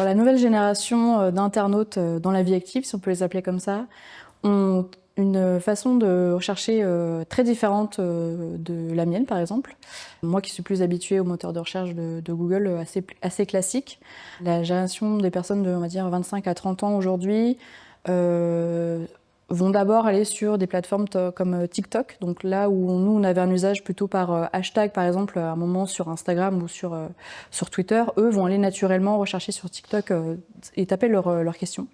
la nouvelle génération d'internautes dans la vie active, si on peut les appeler comme ça, ont une façon de rechercher très différente de la mienne, par exemple. Moi qui suis plus habituée au moteur de recherche de Google assez classique, la génération des personnes de, on va dire, 25 à 30 ans aujourd'hui vont d'abord aller sur des plateformes comme TikTok. Donc là où nous, on avait un usage plutôt par hashtag, par exemple, à un moment sur Instagram ou sur Twitter, eux vont aller naturellement rechercher sur TikTok et taper leurs questions.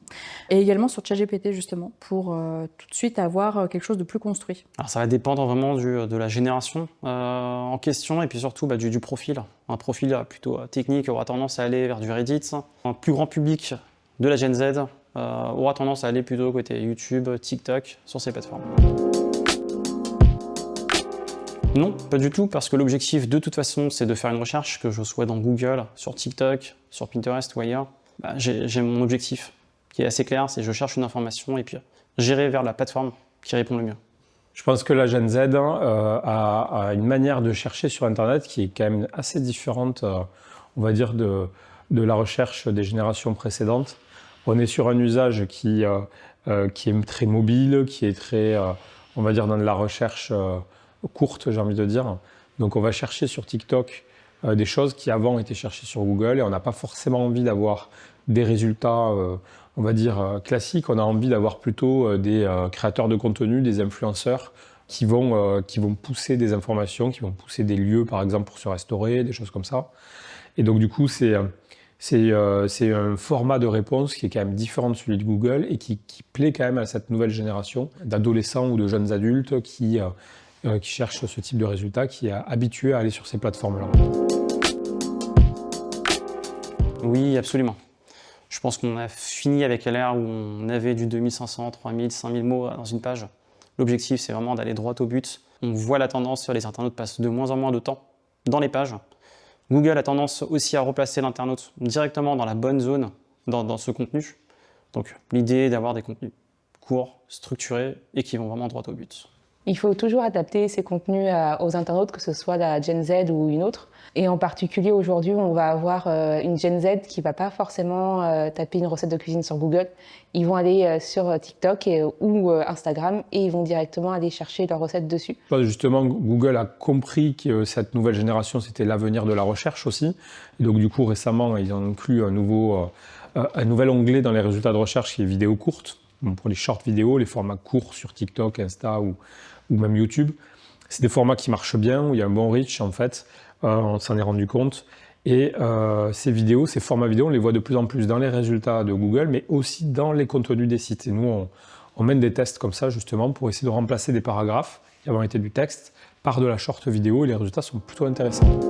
Et également sur ChatGPT, justement, pour tout de suite avoir quelque chose de plus construit. Alors ça va dépendre vraiment de la génération en question et puis surtout du profil. Un profil plutôt technique aura tendance à aller vers du Reddit. Un plus grand public de la Gen Z aura tendance à aller plutôt côté YouTube, TikTok, sur ces plateformes. Non, pas du tout, parce que l'objectif de toute façon, c'est de faire une recherche, que je sois dans Google, sur TikTok, sur Pinterest ou ailleurs. J'ai mon objectif qui est assez clair, c'est je cherche une information et puis j'irai vers la plateforme qui répond le mieux. Je pense que la Gen Z a une manière de chercher sur Internet qui est quand même assez différente, on va dire, de la recherche des générations précédentes. On est sur un usage qui est très mobile, qui est très, on va dire, dans de la recherche courte, j'ai envie de dire. Donc on va chercher sur TikTok des choses qui avant étaient cherchées sur Google et on n'a pas forcément envie d'avoir des résultats, on va dire, classiques. On a envie d'avoir plutôt des créateurs de contenu, des influenceurs qui vont pousser des informations, qui vont pousser des lieux, par exemple, pour se restaurer, des choses comme ça. Et donc du coup, c'est un format de réponse qui est quand même différent de celui de Google et qui plaît quand même à cette nouvelle génération d'adolescents ou de jeunes adultes qui cherchent ce type de résultat, qui est habitué à aller sur ces plateformes-là. Oui, absolument. Je pense qu'on a fini avec l'ère où on avait du 2500, 3000, 5000 mots dans une page. L'objectif, c'est vraiment d'aller droit au but. On voit la tendance, les internautes passent de moins en moins de temps dans les pages. Google a tendance aussi à replacer l'internaute directement dans la bonne zone dans ce contenu. Donc l'idée est d'avoir des contenus courts, structurés et qui vont vraiment droit au but. Il faut toujours adapter ces contenus aux internautes, que ce soit la Gen Z ou une autre. Et en particulier aujourd'hui, on va avoir une Gen Z qui ne va pas forcément taper une recette de cuisine sur Google. Ils vont aller sur TikTok ou Instagram et ils vont directement aller chercher leur recette dessus. Justement, Google a compris que cette nouvelle génération, c'était l'avenir de la recherche aussi. Et donc du coup, récemment, ils ont inclus un nouvel onglet dans les résultats de recherche qui est vidéo courte. Pour les short vidéos, les formats courts sur TikTok, Insta ou même YouTube. C'est des formats qui marchent bien, où il y a un bon reach en fait, on s'en est rendu compte. Et ces formats vidéo, on les voit de plus en plus dans les résultats de Google, mais aussi dans les contenus des sites. Et nous, on mène des tests comme ça justement pour essayer de remplacer des paragraphes qui avaient été du texte par de la short vidéo et les résultats sont plutôt intéressants.